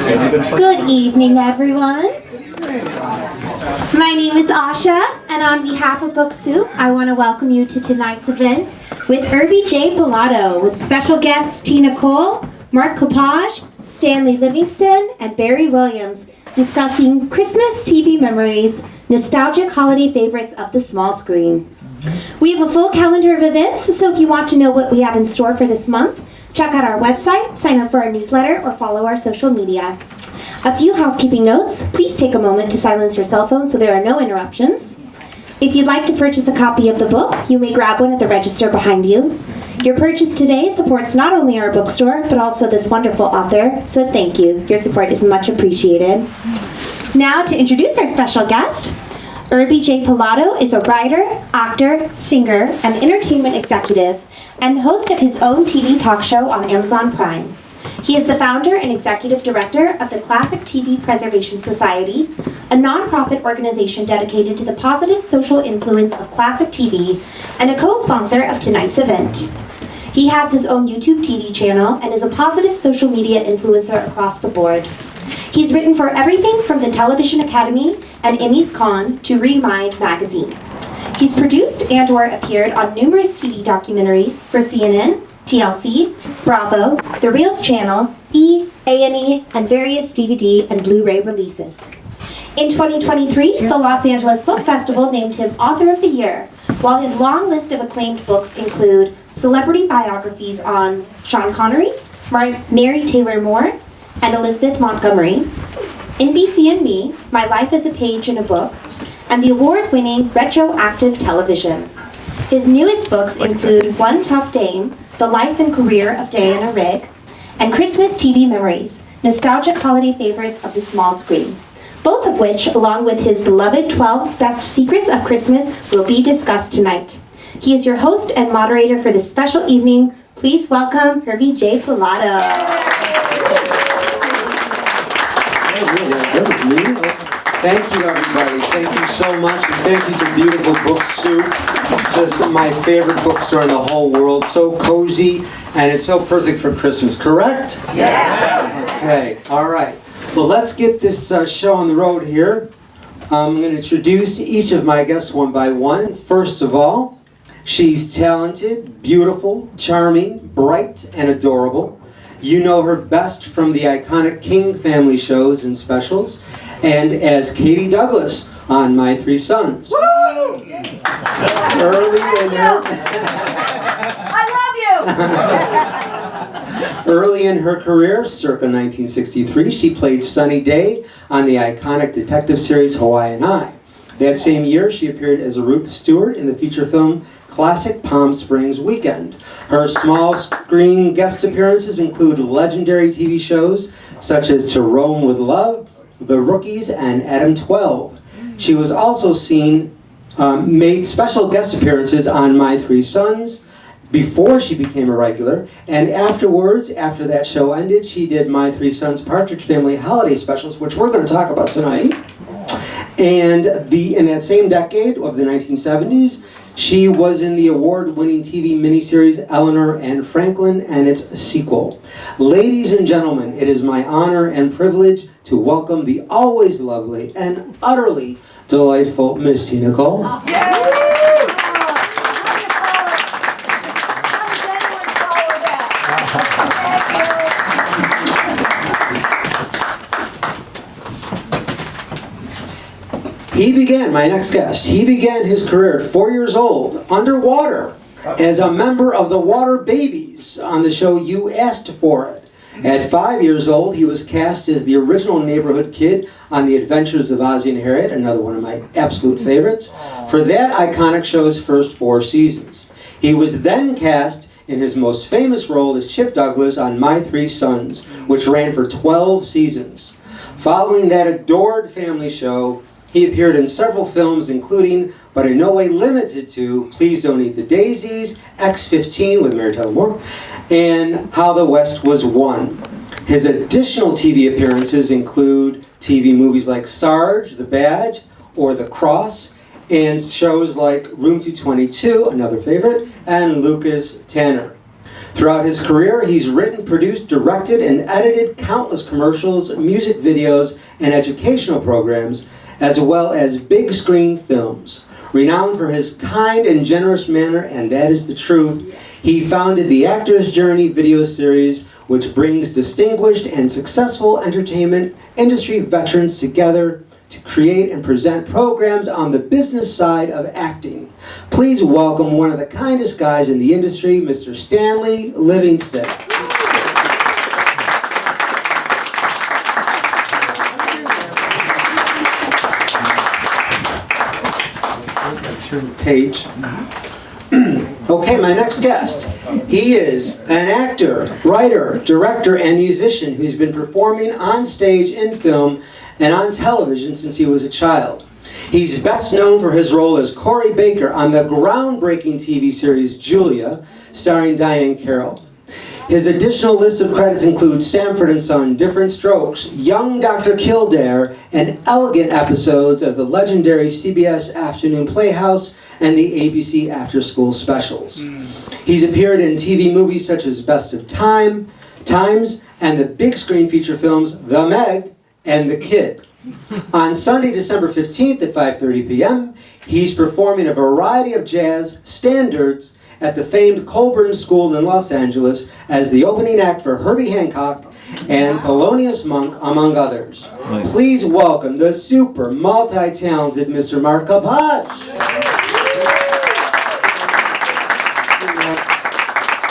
Good evening, everyone. My name is Asha, and on behalf of Book Soup, I want to welcome you to tonight's event with Herbie J. Pilato, with special guests Tina Cole, Marc Copage, Stanley Livingston, and Barry Williams, discussing Christmas TV memories, nostalgic holiday favorites of the small screen. We have a full calendar of events, so if you want to know what we have in store for this month, check out our website, sign up for our newsletter, or follow our social media. A few housekeeping notes. Please take a moment to silence your cell phone so there are no interruptions. If you'd like to purchase a copy of the book, you may grab one at the register behind you. Your purchase today supports not only our bookstore, but also this wonderful author, so thank you. Your support is much appreciated. Now to introduce our special guest. Herbie J. Pilato is a writer, actor, singer, and entertainment executive, and host of his own TV talk show on Amazon Prime. He is the founder and executive director of the Classic TV Preservation Society, a nonprofit organization dedicated to the positive social influence of classic TV, and a co-sponsor of tonight's event. He has his own YouTube TV channel and is a positive social media influencer across the board. He's written for everything from the Television Academy and Emmys Con to Remind magazine. He's produced and/or appeared on numerous TV documentaries for CNN, TLC, Bravo, The Reels Channel, E!, A&E, and various DVD and Blu-ray releases. In 2023, the Los Angeles Book Festival named him Author of the Year, while his long list of acclaimed books include celebrity biographies on Sean Connery, Mary Taylor Moore, and Elizabeth Montgomery, NBC and Me, My Life as a Page in a Book, and the award-winning Retroactive Television. His newest books include One Tough Dame, The Life and Career of Diana Rigg, and Christmas TV Memories, nostalgic holiday favorites of the small screen, both of which, along with his beloved 12 Best Secrets of Christmas, will be discussed tonight. He is your host and moderator for this special evening. Please welcome Herbie J. Pilato. That was me. Thank you, everybody. Thank you so much. And thank you to Beautiful Book Soup. Just my favorite bookstore in the whole world. So cozy, and it's so perfect for Christmas, correct? Yeah. Okay, all right. Well, let's get this show on the road here. I'm going to introduce each of my guests one by one. First of all, she's talented, beautiful, charming, bright, and adorable. You know her best from the iconic King family shows and specials, and as Katie Douglas on My Three Sons. Woo! Early in her I love you! Early in her career, circa 1963, she played Sunny Day on the iconic detective series Hawaiian Eye. That same year, she appeared as Ruth Stewart in the feature film Classic Palm Springs Weekend. Her small screen guest appearances include legendary TV shows such as To Rome with Love, The Rookies, and Adam 12. She was also made special guest appearances on My Three Sons before she became a regular, and afterwards, after that show ended, she did My Three Sons Partridge Family holiday specials, which we're going to talk about tonight. And in that same decade of the 1970s, she was in the award-winning TV miniseries Eleanor and Franklin and its sequel. Ladies and gentlemen, it is my honor and privilege to welcome the always lovely and utterly delightful Miss Tina Cole. My next guest, he began his career at 4 years old, underwater, as a member of the Water Babies on the show You Asked For It. At 5 years old, he was cast as the original neighborhood kid on The Adventures of Ozzie and Harriet, another one of my absolute favorites, for that iconic show's first 4 seasons. He was then cast in his most famous role as Chip Douglas on My Three Sons, which ran for 12 seasons. Following that adored family show, he appeared in several films, including, but in no way limited to, Please Don't Eat the Daisies, X-15 with Mary Tyler Moore, and How the West Was Won. His additional TV appearances include TV movies like Sarge, The Badge, or The Cross, and shows like Room 222, another favorite, and Lucas Tanner. Throughout his career, he's written, produced, directed, and edited countless commercials, music videos, and educational programs, as well as big screen films. Renowned for his kind and generous manner, and that is the truth, he founded the Actor's Journey video series, which brings distinguished and successful entertainment industry veterans together to create and present programs on the business side of acting. Please welcome one of the kindest guys in the industry, Mr. Stanley Livingston. Turn the page. Okay, my next guest. He is an actor, writer, director, and musician who's been performing on stage, in film, and on television since he was a child. He's best known for his role as Corey Baker on the groundbreaking TV series Julia, starring Diane Carroll. His additional list of credits includes Sanford & Son, Different Strokes, Young Dr. Kildare, and elegant episodes of the legendary CBS Afternoon Playhouse and the ABC After School specials. He's appeared in TV movies such as Best of Times, and the big screen feature films The Meg and The Kid. On Sunday, December 15th at 5:30 p.m., he's performing a variety of jazz standards at the famed Colburn School in Los Angeles as the opening act for Herbie Hancock and Thelonious Monk, among others. Nice. Please welcome the super multi-talented Mr. Marc Copage.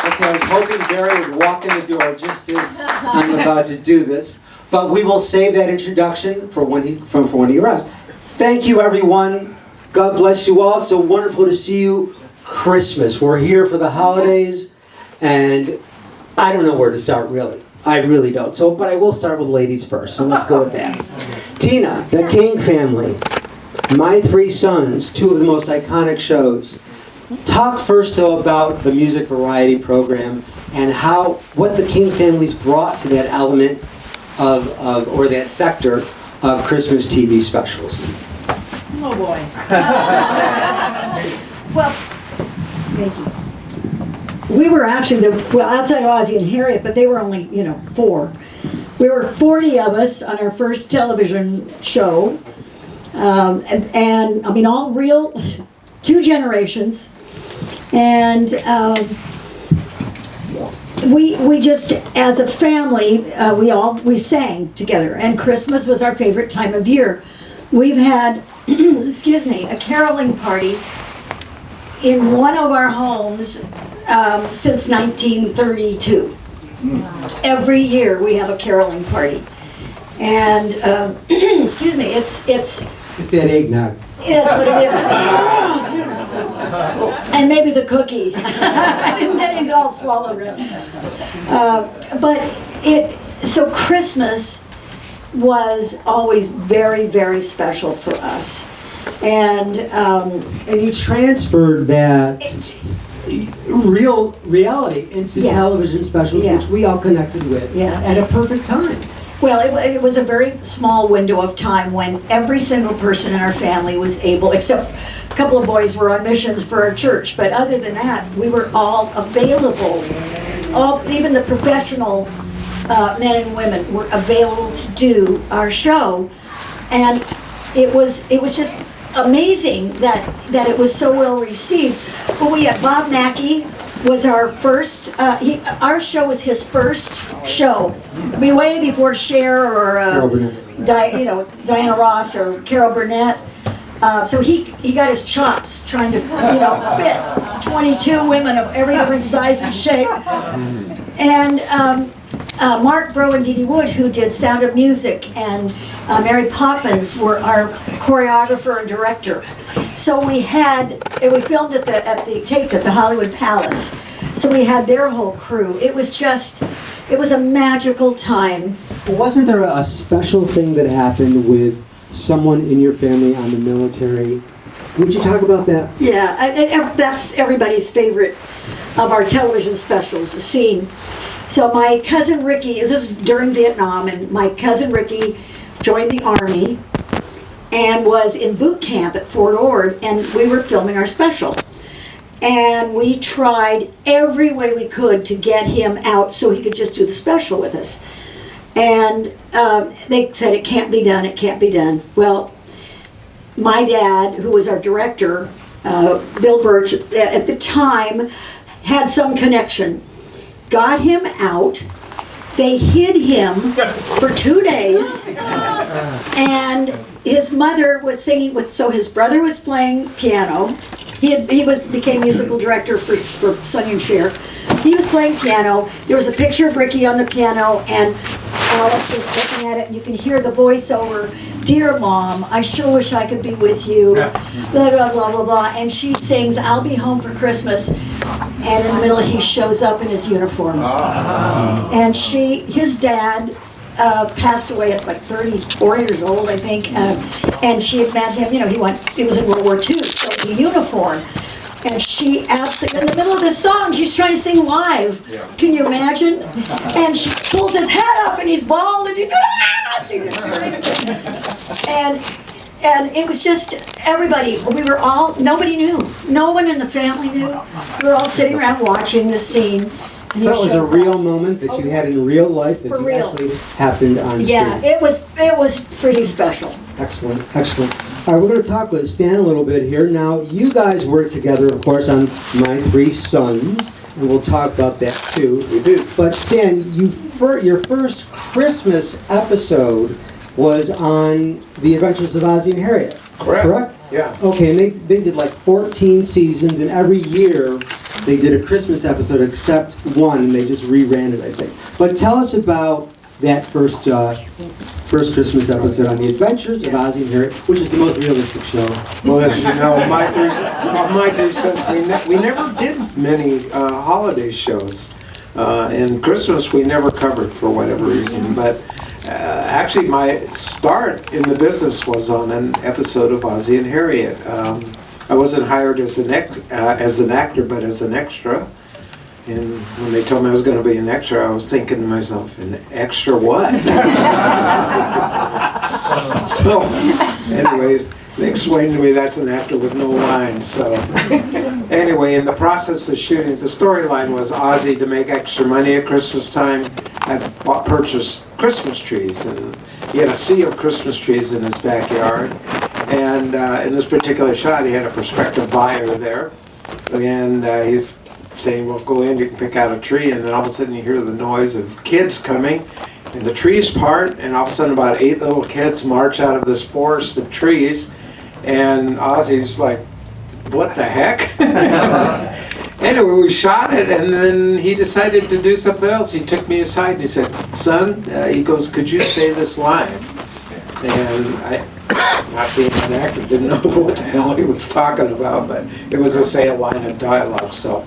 Okay, I was hoping Barry would walk in the door just as I'm about to do this, but we will save that introduction for when he arrives. Thank you, everyone. God bless you all. So wonderful to see you. Christmas. We're here for the holidays, and I don't know where to start, really. I really don't. But I will start with ladies first, so let's go with that. Tina, the King family, My Three Sons, two of the most iconic shows. Talk first, though, about the music variety program and what the King family's brought to that element or that sector of Christmas TV specials. Oh boy. Well, thank you. We were actually outside of Ozzie and Harriet, but they were only, 4. We were 40 of us on our first television show, and I mean, all real, 2 generations, and we just, as a family, we sang together, and Christmas was our favorite time of year. We've had, a caroling party in one of our homes since 1932. Every year we have a caroling party, and it's that eggnog. That's what it is. And maybe the cookie. I didn't get it all swallowed. So Christmas was always very, very special for us. And you transferred that reality into television specials, which we all connected with at a perfect time. Well, it was a very small window of time when every single person in our family was able, except a couple of boys were on missions for our church, but other than that, we were all available. Even the professional men and women were available to do our show, and it was just amazing that it was so well received. But we had Bob Mackey was our first. Our show was his first show. Way before Cher or Diana Ross or Carol Burnett. So he got his chops trying to fit 22 women of every different size and shape. And Marc, Bro, and Dee Dee Wood, who did Sound of Music, and Mary Poppins were our choreographer and director. So we filmed taped at the Hollywood Palace. So we had their whole crew. It was a magical time. Wasn't there a special thing that happened with someone in your family on the military? Would you talk about that? Yeah, that's everybody's favorite of our television specials, the scene. So my cousin Ricky, this was during Vietnam, and my cousin Ricky joined the Army and was in boot camp at Fort Ord, and we were filming our special. And we tried every way we could to get him out so he could just do the special with us. And they said, it can't be done, it can't be done. Well, my dad, who was our director, Bill Birch, at the time, had some connection. Got him out. They hid him for 2 days. And his mother was singing with, so his brother was playing piano. He became musical director for Sonny and Cher. He was playing piano. There was a picture of Ricky on the piano, and Alice is looking at it, and you can hear the voiceover. Dear Mom, I sure wish I could be with you. Blah, blah, blah, blah, blah. And she sings, I'll be home for Christmas. And in the middle, he shows up in his uniform. And his dad passed away at like 34 years old, I think. And she had met him, he was in World War II, so the uniform. And she asks, in the middle of this song, she's trying to sing live. Yeah. Can you imagine? And she pulls his head up, and he's bald, and he's she just screams. And it was just everybody. Nobody knew. No one in the family knew. We were all sitting around watching this scene. So it was a real moment that you had in real life that actually happened on screen. Yeah, it was pretty special. Excellent, excellent. All right, we're going to talk with Stan a little bit here. Now, you guys worked together, of course, on My Three Sons, and we'll talk about that too. We do. But Stan, your first Christmas episode was on The Adventures of Ozzie and Harriet. Correct? Yeah. Okay, and they did like 14 seasons, and every year they did a Christmas episode except one, and they just reran it, I think. But tell us about that first Christmas episode on The Adventures of Ozzie and Harriet, which is the most realistic show. Well, as you know, My Three Sons, we never did many holiday shows. And Christmas we never covered for whatever reason. But actually my start in the business was on an episode of Ozzie and Harriet. I wasn't hired as an actor, but as an extra. And when they told me I was going to be an extra, I was thinking to myself, an extra what? So, anyway, they explained to me that's an actor with no lines. So, anyway, in the process of shooting, the storyline was Ozzie, to make extra money at Christmas time, had purchased Christmas trees. And he had a sea of Christmas trees in his backyard. And in this particular shot, he had a prospective buyer there. And he's saying, well, go in, you can pick out a tree, and then all of a sudden you hear the noise of kids coming, and the trees part, and all of a sudden about 8 little kids march out of this forest of trees, and Ozzie's like, what the heck? Anyway, we shot it, and then he decided to do something else. He took me aside and he said, son, he goes, could you say this line? And I, not being an actor, didn't know what the hell he was talking about, but it was a line of dialogue, so.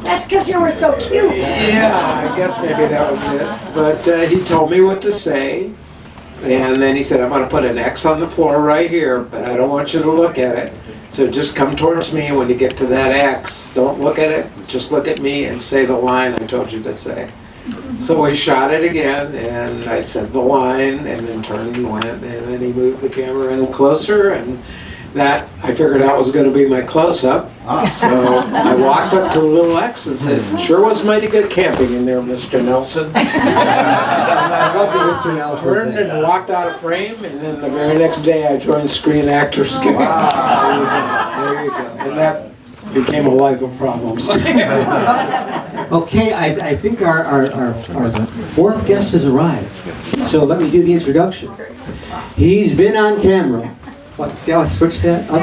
That's because you were so cute. Yeah, I guess maybe that was it. But he told me what to say, and then he said, I'm going to put an X on the floor right here, but I don't want you to look at it. So just come towards me when you get to that X. Don't look at it, just look at me and say the line I told you to say. So we shot it again, and I said the line, and then turned and went, and then he moved the camera in closer, and that I figured out was going to be my close-up. So I walked up to the little X and said, sure was mighty good camping in there, Mr. Nelson. I love the Mr. Nelson. Turned and walked out of frame, and then the very next day I joined Screen Actors Guild. There you go. And that became a life of problems. Okay, I think our fourth guest has arrived. So let me do the introduction. He's been on camera. What, see how I switched that up?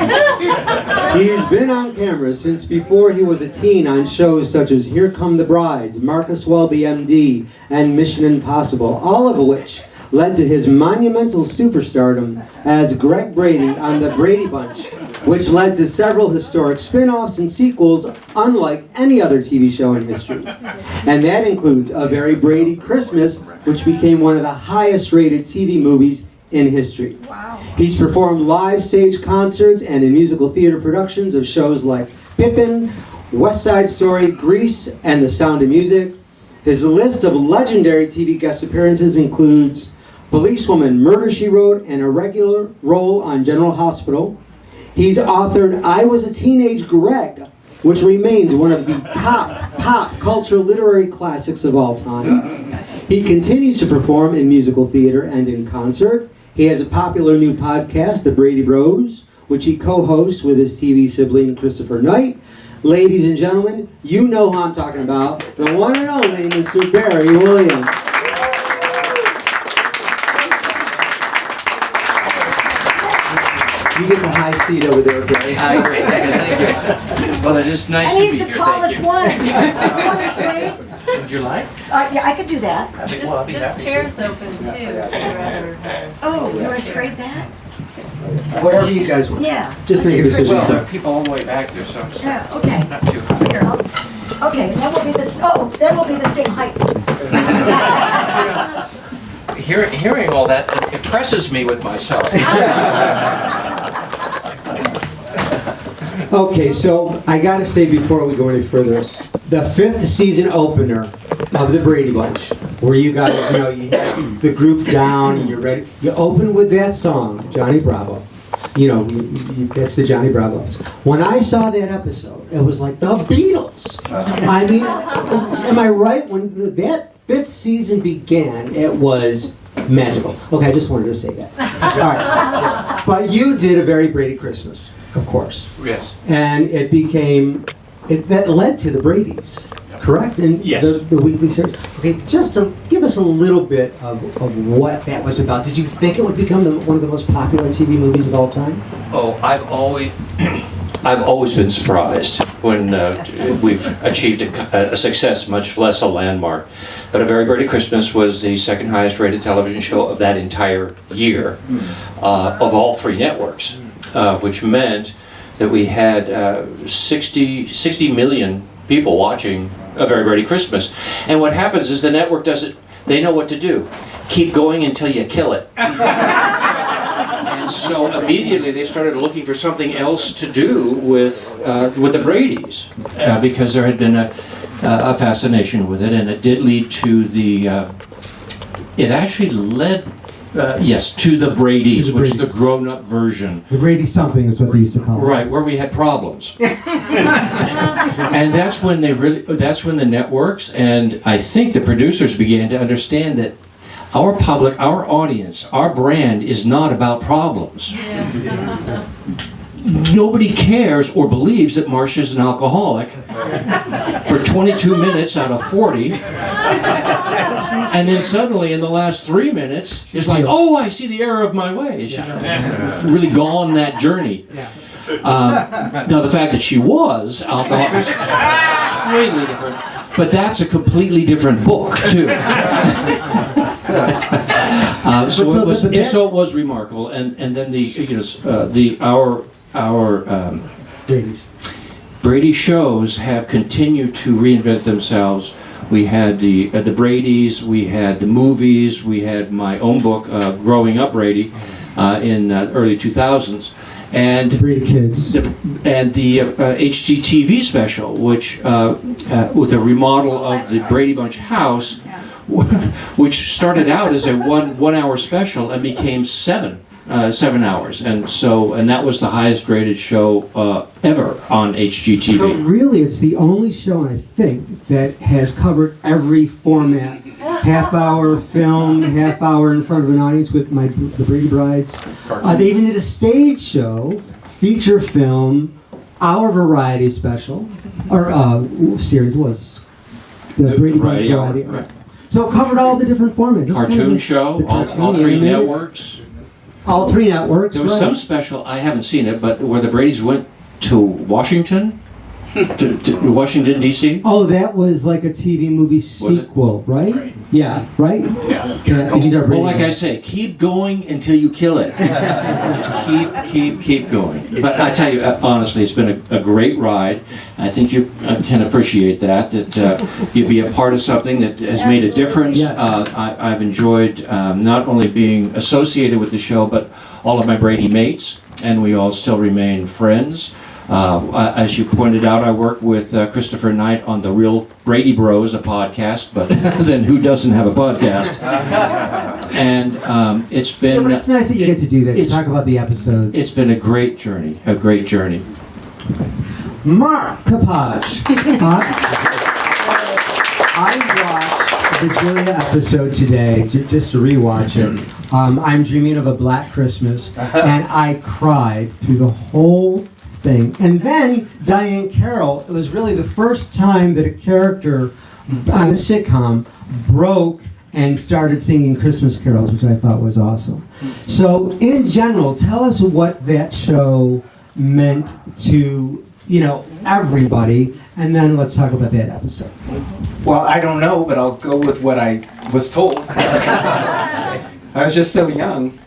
He's been on camera since before he was a teen on shows such as Here Come the Brides, Marcus Welby MD, and Mission Impossible, all of which led to his monumental superstardom as Greg Brady on The Brady Bunch, which led to several historic spin-offs and sequels unlike any other TV show in history. And that includes A Very Brady Christmas, which became one of the highest-rated TV movies in history. Wow. He's performed live stage concerts and in musical theater productions of shows like Pippin, West Side Story, Grease, and The Sound of Music. His list of legendary TV guest appearances includes Policewoman, Murder, She Wrote, and a regular role on General Hospital. He's authored I Was a Teenage Greg, which remains one of the top pop culture literary classics of all time. He continues to perform in musical theater and in concert. He has a popular new podcast, The Brady Bros, which he co-hosts with his TV sibling, Christopher Knight. Ladies and gentlemen, you know who I'm talking about, the one and only Mr. Barry Williams. You get the high seat over there, Barry. Great, thank you. Well, it is nice And to be he's here. the tallest one. You want to trade? Would you like? Yeah, I could do that. Well, I'll be This happy. chair's open too, if you'd rather. Oh, you want to trade that? Whatever you guys want. Yeah. Just make a decision. Well, there are people all the way back there, so it's Yeah, okay. not too high. Here, okay, then we'll be then we'll be the same height. Hearing all that impresses me with myself. Okay, so I gotta say before we go any further, the 5th season opener of the Brady Bunch, where you guys, you have the group down and you're ready. You open with that song, Johnny Bravo. That's the Johnny Bravo episode. When I saw that episode, it was like the Beatles. I mean, am I right? When that 5th season began, it was magical. Okay, I just wanted to say that. All right. But you did a very Brady Christmas, of course. Yes. And it became, that led to the Brady's, correct? And Yes. the weekly series. Okay, just to give us a little bit of what that was about. Did you think it would become one of the most popular TV movies of all time? Oh, I've always been surprised when we've achieved a success, much less a landmark. But A Very Brady Christmas was the second highest rated television show of that entire year, of all 3 networks, which meant that we had 60 million people watching A Very Brady Christmas. And what happens is the network they know what to do. Keep going until you kill it. And so immediately they started looking for something else to do with the Bradys, because there had been a fascination with it, and it did lead to it actually led, to the Bradys, which is the grown-up version. The Brady something is what they used to call it. Right, where we had problems. And that's when the networks and I think the producers began to understand that our public, our audience, our brand is not about problems. Nobody cares or believes that Marcia's an alcoholic for 22 minutes out of 40. And then suddenly in the last 3 minutes, it's like, oh, I see the error of my ways. She's really gone that journey. Now the fact that she was alcoholic is completely different. But that's a completely different book, too. So it was remarkable, and then our Brady shows have continued to reinvent themselves. We had the Bradys, we had the movies, we had my own book, Growing Up Brady, in early 2000s, and The Brady Kids, and the HGTV special, which with a remodel of the Brady Bunch house, which started out as a one hour special and became 7 hours, and that was the highest rated show ever on HGTV. So really, it's the only show, I think, that has covered every format. Half-hour film, half-hour in front of an audience with the Brady Brides. They even did a stage show, feature film, our variety special, or series was the Brady Bunch variety. Right. So it covered all the different formats. Cartoon show, all 3 networks. All 3 networks. There was some special, I haven't seen it, but where the Bradys went to Washington, to Washington, D.C. Oh, that was like a TV movie sequel, right? Yeah, right? Yeah. These are Well, like I say, keep going until you kill it. Just keep going. But I tell you, honestly, it's been a great ride. I think you can appreciate that you be a part of something that has made a difference. Yes. I've enjoyed not only being associated with the show, but all of my Brady mates, and we all still remain friends. As you pointed out, I work with Christopher Knight on the Real Brady Bros, a podcast, but then who doesn't have a podcast? And it's been... Yeah, but it's nice that you get to do that, to talk about the episodes. It's been a great journey, Marc Copage. I watched the Julia episode today, just to rewatch it. I'm Dreaming of a Black Christmas, and I cried through the whole thing. And then Diane Carroll, it was really the first time that a character on a sitcom broke and started singing Christmas carols, which I thought was awesome. So, in general, tell us what that show meant to, everybody, and then let's talk about that episode. Well, I don't know, but I'll go with what I was told. I was just so young.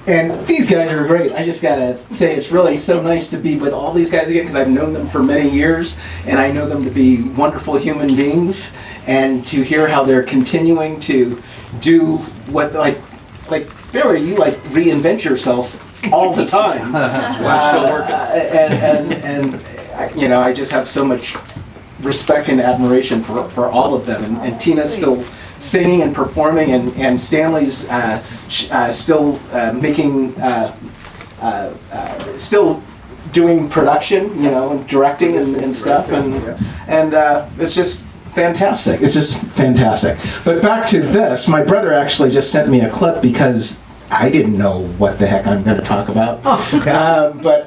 And these guys are great. I just gotta say, it's really so nice to be with all these guys again, because I've known them for many years, and I know them to be wonderful human beings, and to hear how they're continuing to do what, like Barry, you reinvent yourself all the time. Still working. And I just have so much respect and admiration for all of them, and Tina's still singing and performing, and Stanley's still making, still doing production, and directing and stuff, and it's just fantastic. It's just fantastic. But back to this, my brother actually just sent me a clip because I didn't know what the heck I'm going to talk about. Oh, okay. But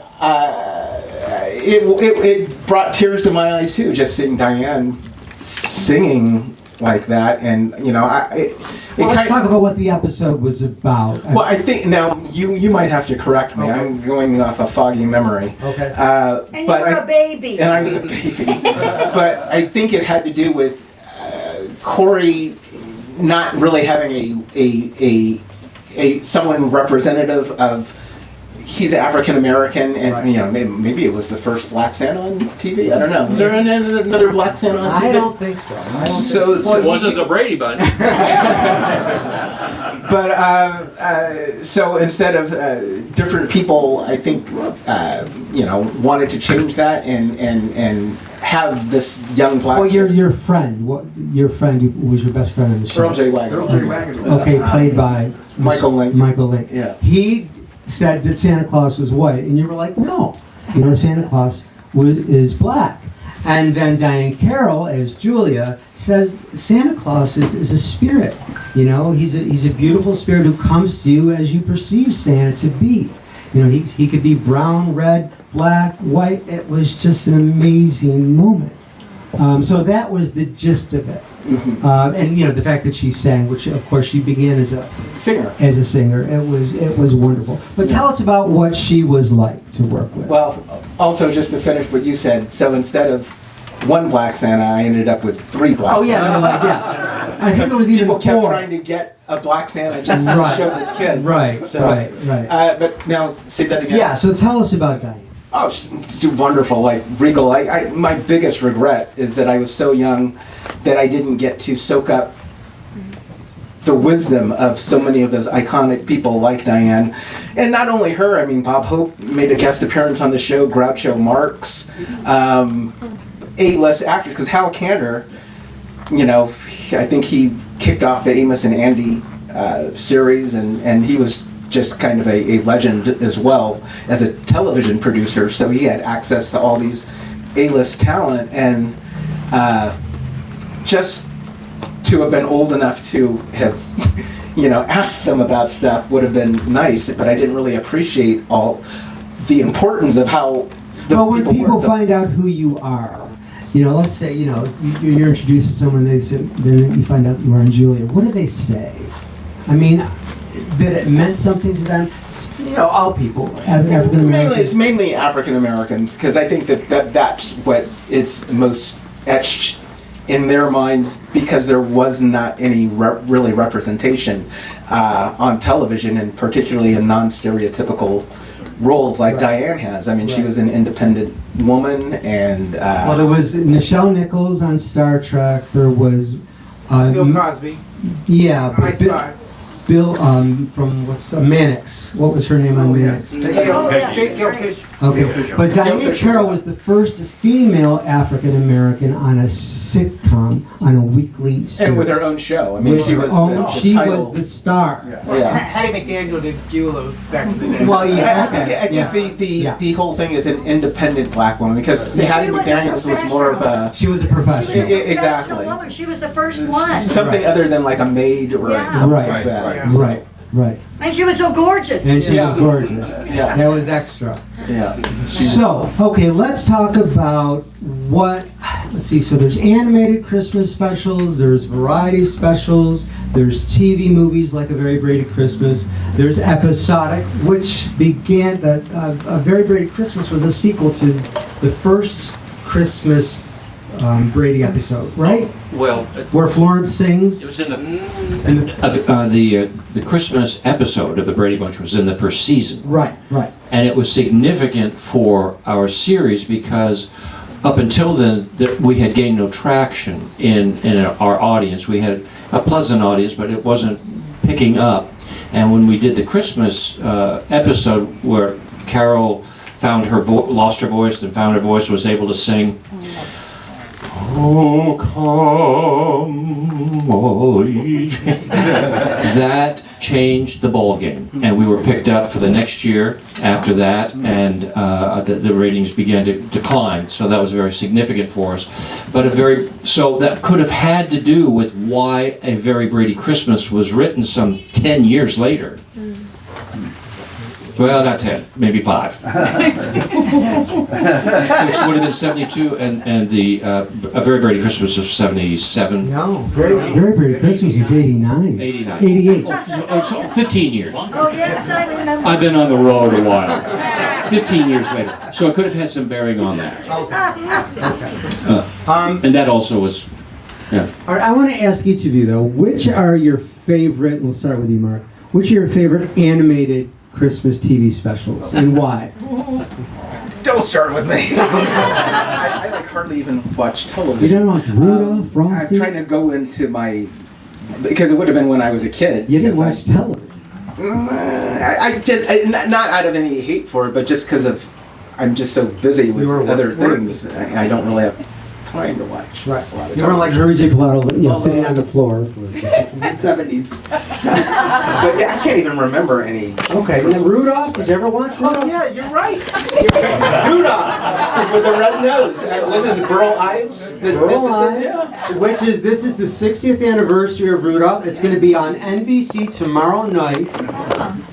it brought tears to my eyes too, just seeing Diane singing like that, and Let's talk about what the episode was about. Well, I think now you might have to correct me. Okay. I'm going off a foggy memory. Okay. And you were a baby. And I was a baby. But I think it had to do with Corey not really having a someone representative of. He's African American, and right. Maybe it was the first Black Santa on TV. I don't know. Was there another Black Santa on TV? I don't think so. It wasn't the Brady Bunch. But so instead of different people, I think wanted to change that and have this young black. Well, your friend, who was your best friend on the show? Earl J. Wagner. Okay, played by Michael Link. Michael Link. Yeah. He said that Santa Claus was white, and you were like, no, Santa Claus is black. And then Diane Carroll, as Julia, says Santa Claus is a spirit. He's a beautiful spirit who comes to you as you perceive Santa to be. He could be brown, red, black, white. It was just an amazing moment. So that was the gist of it. Mm-hmm. And the fact that she sang, which of course she began as a singer. It was wonderful. But tell us about what she was like to work with. Well, also just to finish what you said, so instead of one Black Santa, I ended up with 3 Black Santas. Oh yeah, I think it was even people 4. kept trying to get a Black Santa just to show this kid. Right. But now say that again. Yeah. So tell us about Diane. Oh, she's wonderful, regal. My biggest regret is that I was so young that I didn't get to soak up the wisdom of so many of those iconic people like Diane. And not only her, Bob Hope made a guest appearance on the show, Groucho Marx, A-list actors, because Hal Cantor, I think he kicked off the Amos and Andy series, and he was just kind of a legend as well as a television producer, so he had access to all these A-list talent, and just to have been old enough to have asked them about stuff would have been nice, but I didn't really appreciate all the importance of how those when people find out who you are, let's say you're introduced to someone, then you find out you are in Julia, what do they say? That it meant something to them. All people, African Americans. It's mainly African Americans, because I think that's what is most etched in their minds, because there was not any really representation on television, and particularly in non-stereotypical roles like Diane has. She was an independent woman, and there was Nichelle Nichols on Star Trek. There was Bill Cosby. Yeah, Bill from Mannix. What was her name on Mannix? Oh, yeah. Okay, but Diana Carroll was the first female African American on a sitcom on a weekly series. And with her own show. I mean, With she her was own- the she title. was the star. Yeah. Hattie McDaniel did few of those back in the day. Well, yeah, I think yeah. the whole thing is an independent black woman because Hattie was a McDaniels was more of a She was a She was professional. a professional exactly. woman. She was the first one. something other than like a maid or Yeah. something Right. like that. Right. Right, right. And she was so gorgeous. And she Yeah. was gorgeous. Yeah. That was extra. Yeah. So, okay, let's talk about let's see, so there's animated Christmas specials, there's variety specials, there's TV movies like A Very Brady Christmas, there's episodic, which began, A Very Brady Christmas was a sequel to the first Christmas Brady episode, right? Well, Where Florence sings. it was in And the Christmas episode of the Brady Bunch was in the first season. right, right. And it was significant for our series because up until then, we had gained no traction in our audience. We had a pleasant audience, but it wasn't picking up. And when we did the Christmas episode where Carol found lost her voice and found her voice, was able to sing, "Oh, come, all ye." That changed the ball game, and we were picked up for the next year after that, and the ratings began to decline. So that was very significant for us. But so that could have had to do with why A Very Brady Christmas was written some 10 years later. Well, not 10, maybe 5. Which would have been 72, and the A Very Brady Christmas was 77. No, Very Brady Christmas was 89. 89. 88. So 15 years. Oh, yes, I remember. I've been on the road a while. 15 years later. So it could have had some bearing on that. And that also was, yeah. All right, I want to ask each of you, though, which are your favorite, we'll start with you, Mark, which are your favorite animated Christmas TV specials, and why? Don't start with me. I like hardly even watch You television. don't watch Rudolph, Frosty? I'm trying to go into because it would have been when I was a kid. You didn't because watch television? Not out of any hate for it, but just because I'm just so busy with You were other working. things. I don't really have time to watch. Right. A lot of You weren't like television. Herbie J. Pilato, sitting on the floor for the 60s and 70s. But yeah, I can't even remember any. Okay, and then Rudolph, did you ever watch Rudolph? Oh, yeah, you're right. Rudolph with the red nose. Was it Burl Ives? Burl Ives, Yeah. this is the 60th anniversary of Rudolph. It's going to be on NBC tomorrow night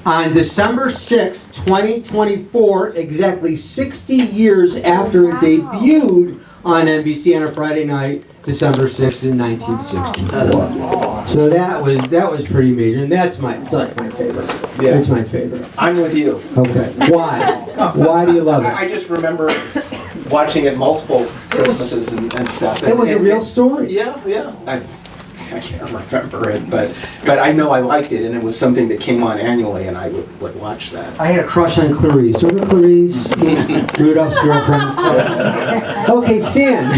on December 6th, 2024, exactly 60 years after it debuted on NBC on a Friday night, December 6th in 1964. So that was pretty major, and it's like my favorite. Yeah. It's my favorite. I'm with you. Okay, why? Why do you love it? I just remember watching it multiple Christmases and stuff. It was a real story. Yeah, yeah. I can't remember it, but I know I liked it, and it was something that came on annually, and I would watch that. I had a crush on Clarice. Remember Clarice? Rudolph's girlfriend. Okay, Stan.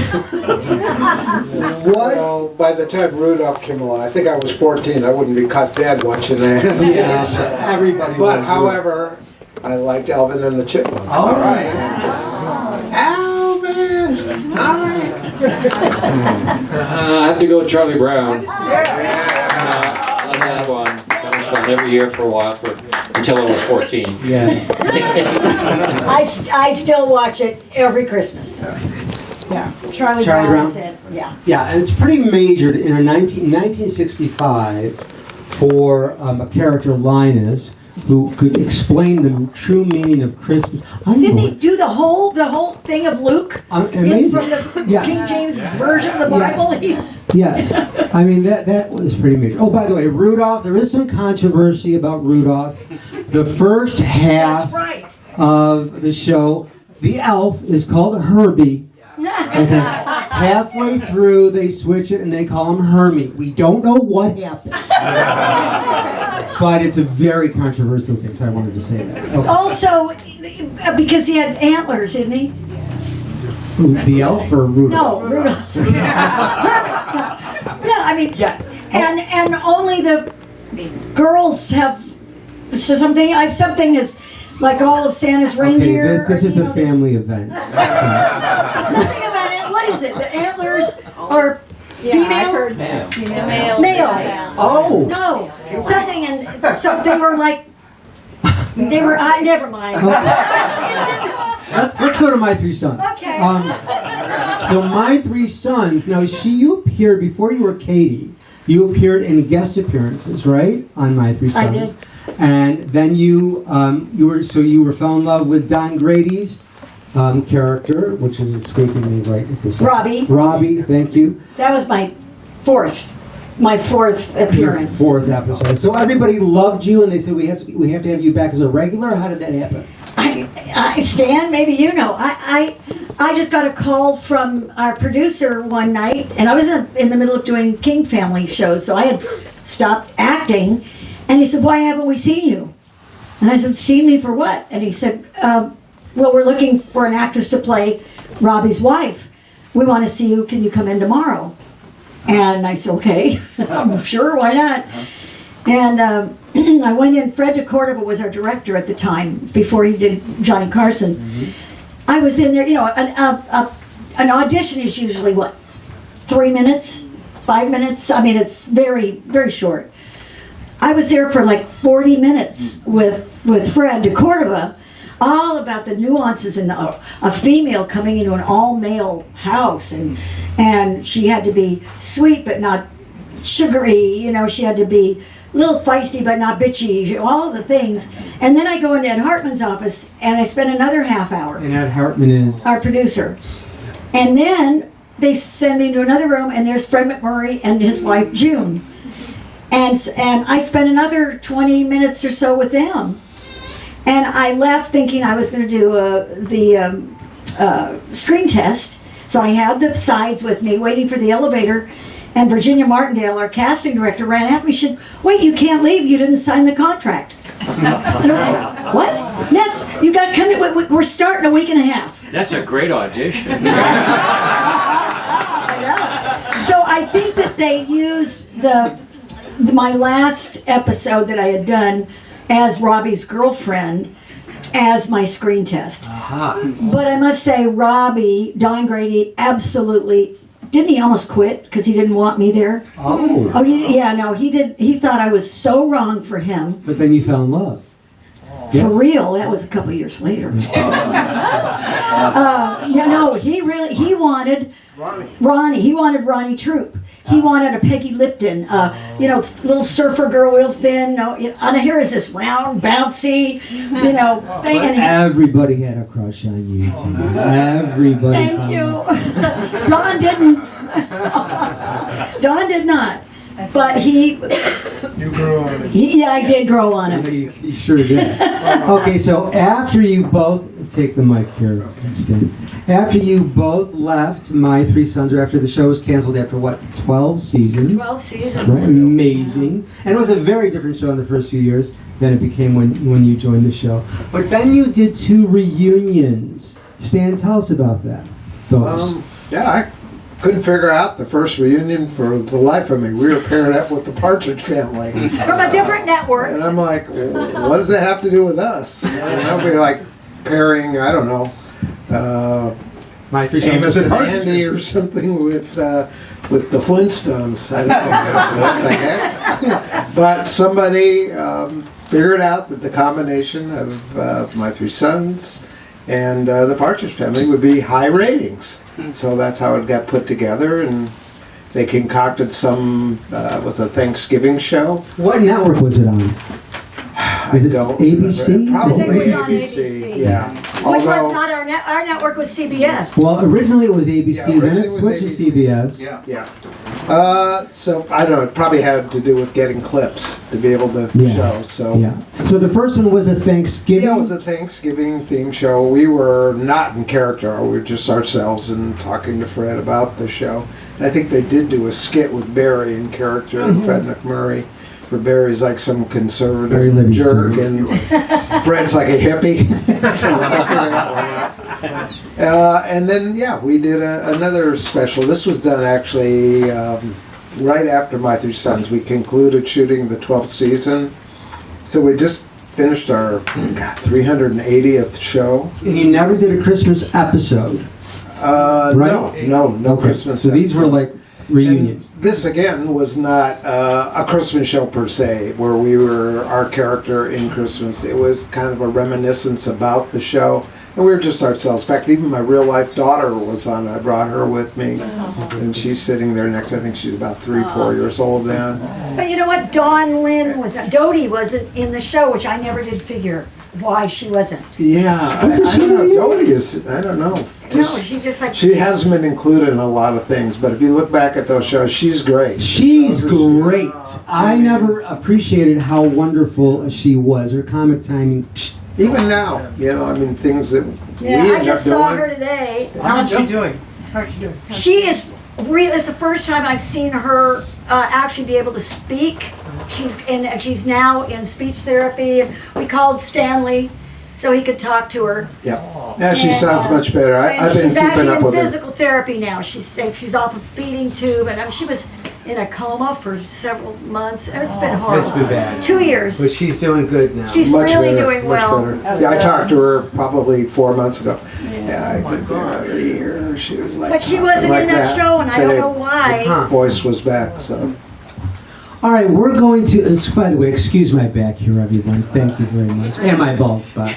What? Well, by the time Rudolph came along, I think I was 14. I wouldn't be caught dead watching that. Yeah, everybody. But was. however, I liked Alvin and the Chipmunks. All right. Alvin! All right. I have to go with Charlie Brown. Love that one. That was fun every year for a while, until I was 14. Yeah. I still watch it every Christmas. Yeah, Charlie Brown? Brown said, yeah. Yeah, and it's pretty major in 1965 for a character Linus who could explain the true meaning of Christmas. I don't Didn't know. he do the whole thing of Luke? Amazing. From the Yes. King James version of the Bible? Yes, I mean that was pretty major. Oh, by the way, Rudolph. There is some controversy about Rudolph. The first half That's right. of the show, the elf is called Herbie. Okay. Halfway through, they switch it and they call him Hermie. We don't know what happened, but it's a very controversial thing. So I wanted to say that. Okay. Also, because he had antlers, didn't he? Who, the elf or Rudolph? No, Rudolph. Yeah, I mean, Yes. and only the girls have something. I have something is like all of Santa's reindeer. Okay, this is you a know, family event. Something about it. What is it? The antlers are female? Male. Oh! No, something, and so they were like, never mind. Let's go to My Three Sons. Okay. So My Three Sons, now you appeared, before you were Katie, you appeared in guest appearances, right? On My Three Sons. I did. And then you fell in love with Don Grady's character, which is escaping me right at this second. Robbie, thank you. That was my fourth appearance. Fourth episode. So everybody loved you, and they said we have to have you back as a regular. How did that happen? Stan, maybe you know. I just got a call from our producer one night, and I was in the middle of doing King Family shows, so I had stopped acting, and he said, "Why haven't we seen you?" And I said, "Seen me for what?" And he said, "Well, we're looking for an actress to play Robbie's wife. We want to see you. Can you come in tomorrow?" And I said, "Okay, I'm sure, why not?" And I went in. Fred DeCordova was our director at the time. It's before he did Johnny Carson. Mm-hmm. I was in there. You know, an audition is usually what, 3 minutes, 5 minutes. I mean, it's very, very short. I was there for like 40 minutes with Fred DeCordova, all about the nuances in a female coming into an all-male house, and she had to be sweet but not sugary. You know, she had to be a little feisty but not bitchy, all the things. And then I go into Ed Hartman's office and I spend another half hour. And Ed Hartman is? Our producer. And then they send me into another room and there's Fred McMurray and his wife June. And I spent another 20 minutes or so with them. And I left thinking I was going to do the screen test. So I had the sides with me waiting for the elevator. And Virginia Martindale, our casting director, ran after me. She said, "Wait, you can't leave. You didn't sign the contract." And I was like, "What? Yes, you got to come in. We're starting a week and a half." That's a great audition. I know. So I think that they used my last episode that I had done as Robbie's girlfriend as my screen test. But I must say, Robbie, Don Grady, absolutely. Didn't he almost quit because he didn't want me there? Oh, he did. He thought I was so wrong for him. but then you fell in love. For real, that was a couple years later. He wanted Ronnie. He wanted Ronnie Troop. He wanted a Peggy Lipton, little surfer girl, real thin. Anna here is this round, bouncy, thing. But everybody had a crush on you, too. Everybody. Thank you. Don didn't. Don did not. But he. You grew on it. I did grow on him. You sure did. Okay, so after you both take the mic here, Stan. After you both left My Three Sons, or after the show was canceled after what, 12 seasons? 12 seasons. Right? Amazing. And it was a very different show in the first few years than it became when you joined the show. But then you did 2 reunions. Stan, tell us about that. Those. I couldn't figure out the first reunion for the life of me. We were paired up with the Partridge Family. From a different network. And I'm like, what does that have to do with us? And they'll be like pairing, I don't know, My Three Sons Amos was and Partridge. Andy or something with the Flintstones. I don't know what the heck. But somebody figured out that the combination of My Three Sons and the Partridge Family would be high ratings. So that's how it got put together, and they concocted some, was a Thanksgiving show. What network was it on? Was it ABC? Probably I think it was on ABC, yeah. Which was not our network was CBS. Well, originally it was ABC, Yeah, then originally it it was switched to ABC. CBS. Yeah. So I don't know. It probably had to do with getting clips to be able to show. So Yeah. So the first one was a Thanksgiving. yeah, it was a Thanksgiving theme show. We were not in character. We were just ourselves and talking to Fred about the show. And I think they did do a skit with Barry in character, and Fred McMurray. Where Barry's like some Barry conservative Livingston. jerk, and Fred's like a hippie. So I figured that one out. And then, we did another special. This was done actually right after My Three Sons, we concluded shooting the 12th season. So we just finished our 380th show. And you never did a Christmas episode, right? No Okay. Christmas. So these were episode. like reunions. And this again was not a Christmas show per se, where we were our character in Christmas. It was kind of a reminiscence about the show, and we were just ourselves. In fact, even my real life daughter was on. I brought her with me, and she's sitting there next. I think she's about 3-4 years old then. But you know what? Dodie wasn't in the show, which I never did figure why she wasn't. Yeah, Wasn't I she don't know. really? Dodie is. I don't know. No, she just like. She hasn't been included in a lot of things, but if you look back at those shows, she's great. She's great. I never appreciated how wonderful she was. Her comic timing. Even now, I mean, things that we Yeah, end I just up saw doing. her today. How's she doing? How's she doing? She is real. It's the first time I've seen her actually be able to speak. She's now in speech therapy, and we called Stanley so he could talk to her. Yeah, she And, sounds much better. I've been she's keeping actually up in with her. physical therapy now. She's off a feeding tube, and she was in a coma for several months. It's been horrible. It's been bad. 2 years. But she's doing good now. She's Much really better, doing much well. better. Yeah, I talked to her probably 4 months ago. Yeah, I could barely hear her. She was like, But she wasn't like in that show, and I don't Today, know why. Huh. voice was back. So All right, we're going to. By the way, excuse my back here, everyone. Thank you very much, and my bald spot.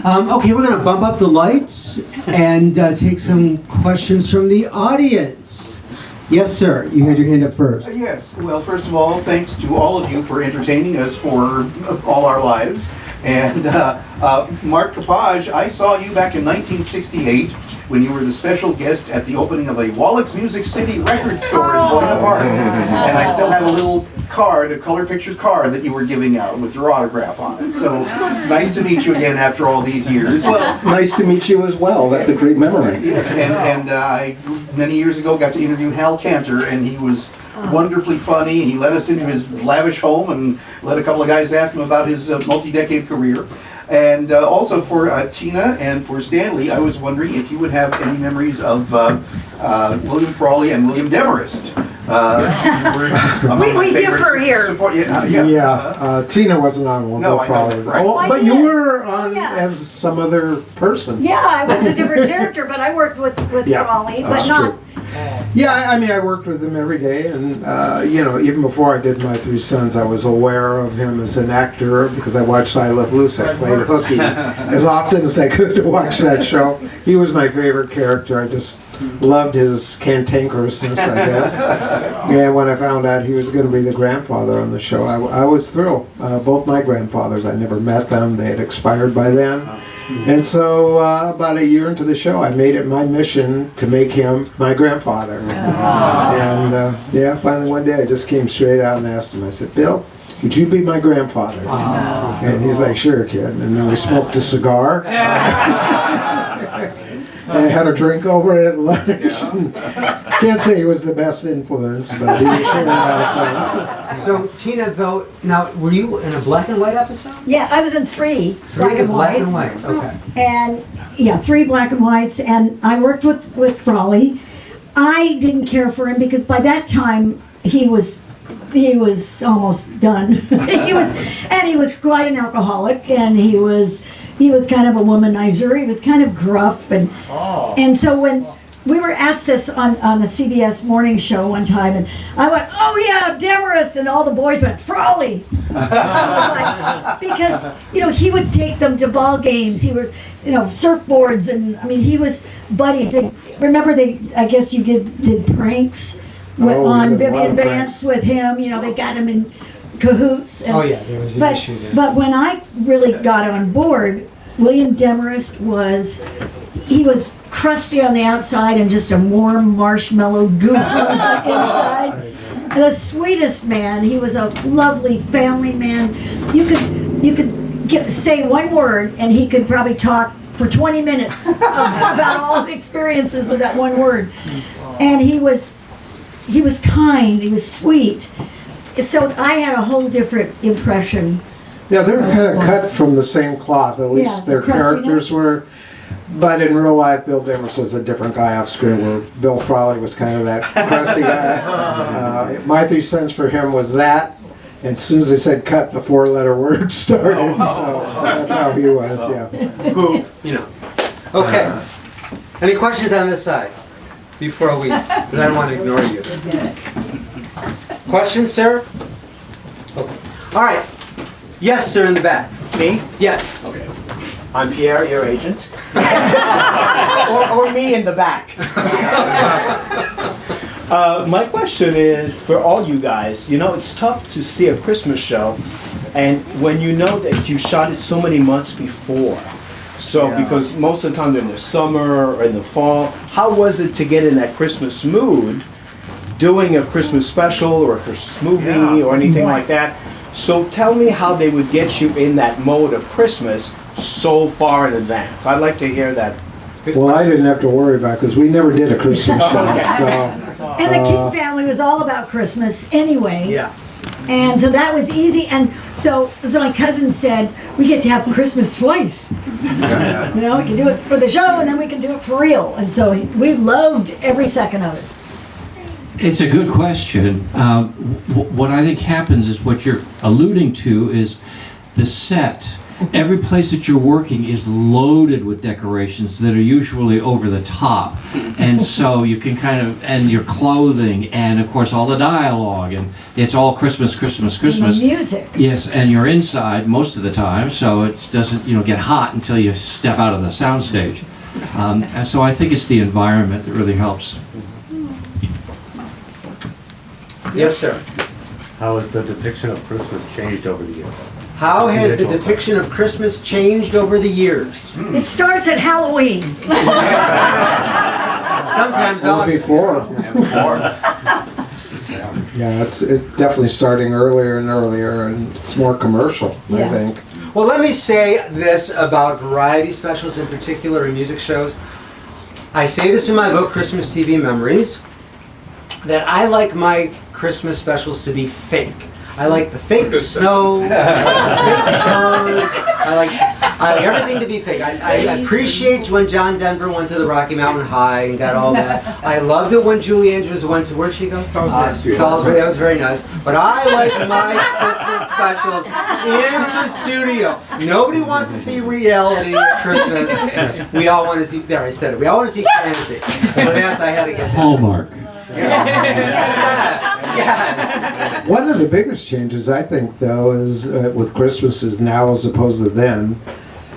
Okay, we're going to bump up the lights and take some questions from the audience. Yes, sir. You had your hand up first. Yes. Well, first of all, thanks to all of you for entertaining us for all our lives. And Marc Copage, I saw you back in 1968 when you were the special guest at the opening of a Wallach's Music City record store in Buena Park. And I still have a little card, a color picture card that you were giving out with your autograph on it. So nice to meet you again after all these years. Well, nice to meet you as well. That's a great memory. Yes, and I, many years ago, got to interview Hal Cantor, and he was wonderfully funny. He let us into his lavish home and let a couple of guys ask him about his multi-decade career. And also for Tina and for Stanley, I was wondering if you would have any memories of William Frawley and William Demarest. We differ here. Tina wasn't on one. No, I know, right. I But you did. were on Yeah. as some other person. Yeah, I was a different character, but I worked with Yeah, Frawley, but that's not. true. Yeah, I mean, I worked with him every day, and even before I did My Three Sons, I was aware of him as an actor because I watched I Love Lucy. I played hooky as often as I could to watch that show. He was my favorite character. I just loved his cantankerousness, I guess. And when I found out he was going to be the grandfather on the show, I was thrilled. Both my grandfathers, I never met them. They had expired by then. And so about a year into the show, I made it my mission to make him my grandfather. And finally one day I just came straight out and asked him, I said, Bill, would you be my grandfather? And he's like, sure, kid. And then we smoked a cigar. And I had a drink over it at lunch. Can't say he was the best influence, but he was sure a lot of fun. So, Tina, though, now, were you in a black and white episode? Yeah, I was in three black and black whites. and whites, okay. And yeah, 3 black and whites, and I worked with Frawley. I didn't care for him because by that time he was almost done. he was quite an alcoholic, and he was kind of a womanizer. He was kind of gruff, and so when we were asked this on the CBS morning show one time, and I went, "Oh yeah, Demarest," and all the boys went, "Frawley." So it was like, because he would take them to ball games. He was surfboards, and I mean he was buddies. I guess you did pranks on we did a lot Vivian of Vance with him. They got him in cahoots. And, There was an issue there. but when I really got on board, William Demarest was crusty on the outside and just a warm marshmallow goop on the inside. The sweetest man. He was a lovely family man. You could say one word and he could probably talk for 20 minutes about all the experiences with that one word. And he was kind. He was sweet. So I had a whole different impression. Yeah, they were kind of cut from the same cloth. At least their crustiness. characters were. But in real life, Bill Demers was a different guy off screen, where Bill Frawley was kind of that crusty guy. My 3 cents for him was that, and as soon as they said cut, the 4-letter word started. So that's how he was, yeah. Who, you know. Okay. Any questions on this side before we, because I don't want to ignore you. Questions, sir? Okay. All right. Yes, sir, in the back. Me? Yes. Okay. I'm Pierre, your agent. or me in the back. My question is for all you guys. You know, it's tough to see a Christmas show, and when you know that you shot it so many months before. So, because most of the time in the summer or in the fall, how was it to get in that Christmas mood, doing a Christmas special or a Christmas movie or anything like that? So tell me how they would get you in that mode of Christmas so far in advance. I'd like to hear that. Well, I didn't have to worry about it because we never did a Christmas show. So, And the King family was all about Christmas anyway. Yeah. And so that was easy. And so my cousin said, we get to have Christmas twice. You know, we can do it for the show and then we can do it for real. And so we loved every second of it. It's a good question. What I think happens is what you're alluding to is the set. Every place that you're working is loaded with decorations that are usually over the top. And so you can kind of, and your clothing, and of course all the dialogue, and it's all Christmas, Christmas, Christmas. And the music. Yes, and you're inside most of the time, so it doesn't, get hot until you step out of the soundstage. And so I think it's the environment that really helps. Yes, sir. How has the depiction of Christmas changed over the years? How has the depiction of Christmas changed over the years? It starts at Halloween. Sometimes or before. Yeah, it's definitely starting earlier and earlier, and it's more commercial, I think. Well, let me say this about variety specials in particular and music shows. I say this in my book, Christmas TV Memories, that I like my Christmas specials to be fake. I like the fake snow, the fake birds. I like everything to be fake. I appreciate when John Denver went to the Rocky Mountain High and got all that. I loved it when Julie Andrews went to, where'd she go? Salisbury. Salisbury, that was very nice. But I like my Christmas specials in the studio. Nobody wants to see reality at Christmas. We all want to see, there I said it, we all want to see fantasy. So that's, I had to get that. Hallmark. Yes. One of the biggest changes, I think, though, is with Christmas is now as opposed to then,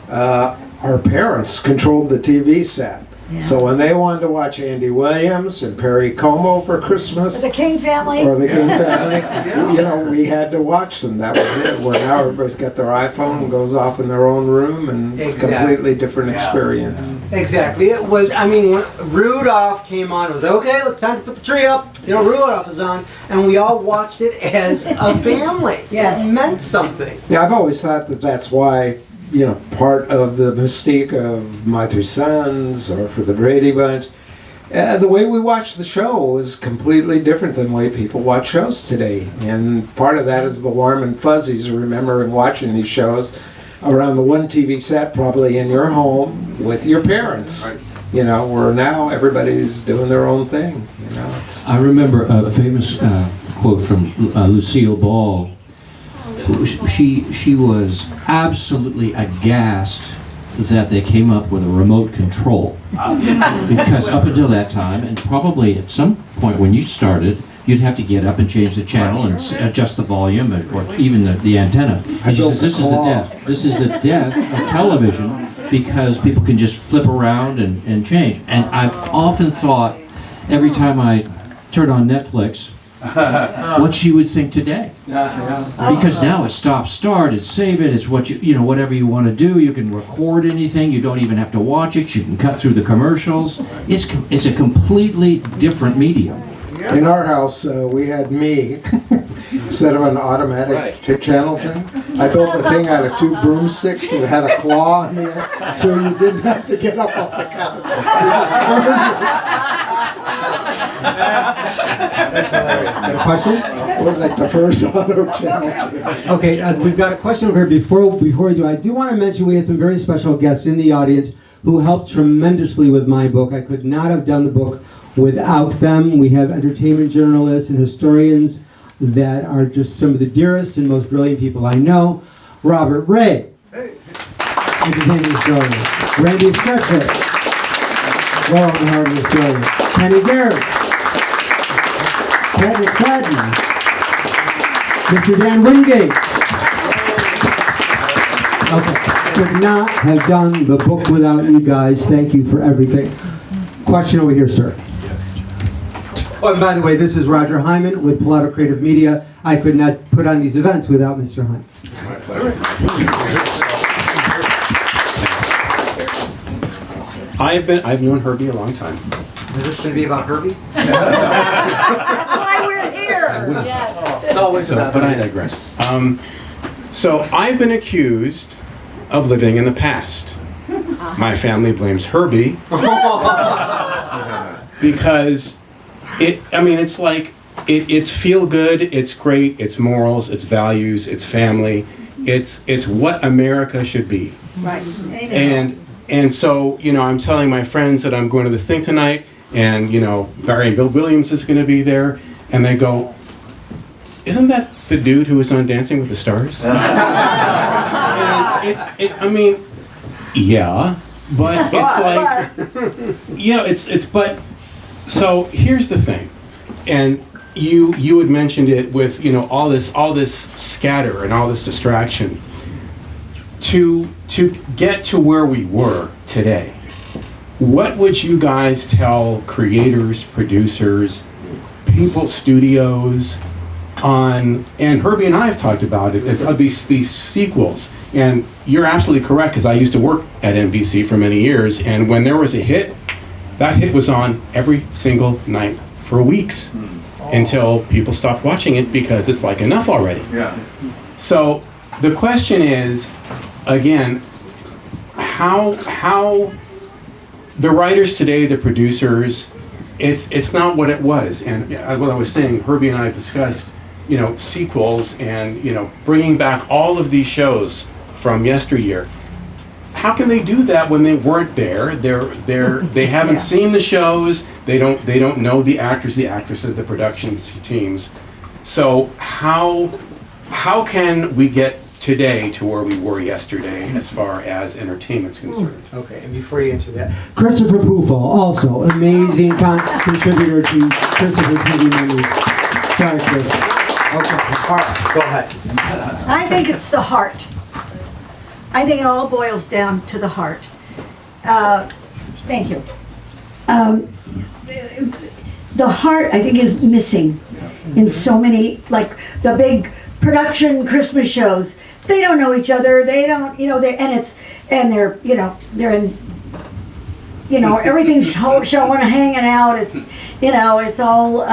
our parents controlled the TV set. Yeah. So when they wanted to watch Andy Williams and Perry Como for Christmas, The King family. Or the King family, we had to watch them. That was it. Where now everybody's got their iPhone and goes off in their own room, and completely different experience. Exactly. It was, when Rudolph came on, it was okay, it's time to put the tree up. Rudolph was on, and we all watched it as a family. Yes. It meant something. Yeah, I've always thought that that's why, part of the mystique of My Three Sons or for the Brady Bunch, the way we watch the show is completely different than the way people watch shows today. And part of that is the warm and fuzzies, remembering watching these shows around the one TV set, probably in your home with your parents. Right. Where now everybody's doing their own thing. I remember a famous quote from Lucille Ball. She was absolutely aghast that they came up with a remote control, because up until that time, and probably at some point when you started, you'd have to get up and change the channel and adjust the volume or even the antenna. And she says, this is the death. This is the death of television, because people can just flip around and change. And I've often thought, every time I turn on Netflix, what she would think today. Because now it's stop, start, it's save it, it's what whatever you want to do. You can record anything, you don't even have to watch it, you can cut through the commercials. It's a completely different medium. In our house, we had me instead of an automatic channel turn. I built a thing out of 2 broomsticks that had a claw in the end, so you didn't have to get up off the couch. That's hilarious. Got a question? It was like the first auto challenge. Okay, we've got a question over here. Before we do, I do want to mention we have some very special guests in the audience who helped tremendously with my book. I could not have done the book without them. We have entertainment journalists and historians that are just some of the dearest and most brilliant people I know. Robert Ray, entertainment historian. Randy Strickler, well-known Harvard historian. Kenny Garrett, Ted McFadden, Mr. Dan Wingate. Okay, could not have done the book without you guys. Thank you for everything. Question over here, sir. Oh, and by the way, this is Roger Hyman with Pilato Creative Media. I could not put on these events without Mr. Hyman. My pleasure. I've known Herbie a long time. Is this going to be about Herbie? That's why we're here. Yes. It's always So, about but I Herbie. digress. So I've been accused of living in the past. My family blames Herbie because it's like it's feel good, it's great, it's morals, it's values, it's family, it's what America should be. Right. And so, I'm telling my friends that I'm going to this thing tonight, and, Barry and Bill Williams is going to be there, and they go, isn't that the dude who was on Dancing with the Stars? And yeah, but it's like, but, so here's the thing, and you had mentioned it with, all this scatter and all this distraction. To get to where we were today, what would you guys tell creators, producers, people, studios on, and Herbie and I have talked about it, as these sequels, and you're absolutely correct, because I used to work at NBC for many years, and when there was a hit, that hit was on every single night for weeks until people stopped watching it because it's like enough already. Yeah. So the question is, again, how the writers today, the producers, it's not what it was. And what I was saying, Herbie and I discussed, sequels and, bringing back all of these shows from yesteryear. How can they do that when they weren't there? They haven't seen the shows. They don't know the actors, the actresses, the productions teams. So how can we get today to where we were yesterday as far as entertainment's concerned? Okay, and before you answer that, Christopher Pufo, also amazing contributor to Christopher TV Memories. Sorry, Chris. Okay, all right, go ahead. I think it's the heart. I think it all boils down to the heart. Thank you. The heart, I think, is missing in so many, like the big production Christmas shows. They don't know each other. They don't, they're in, everything's showing, hanging out. It's, it's all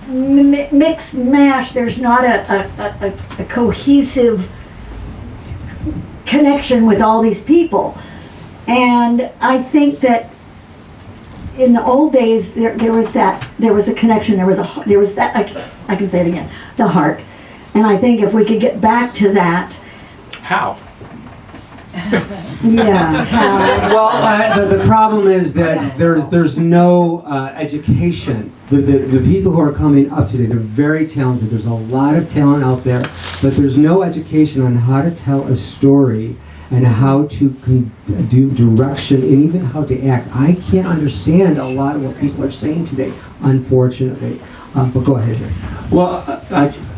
mixed mash. There's not a cohesive connection with all these people. And I think that in the old days, there was a connection. There was that. I can say it again. The heart. And I think if we could get back to that. How? Yeah. How? Well, the problem is that there's no education. The people who are coming up today, they're very talented. There's a lot of talent out there, but there's no education on how to tell a story and how to do direction and even how to act. I can't understand a lot of what people are saying today, unfortunately. But go ahead, Jay. Well,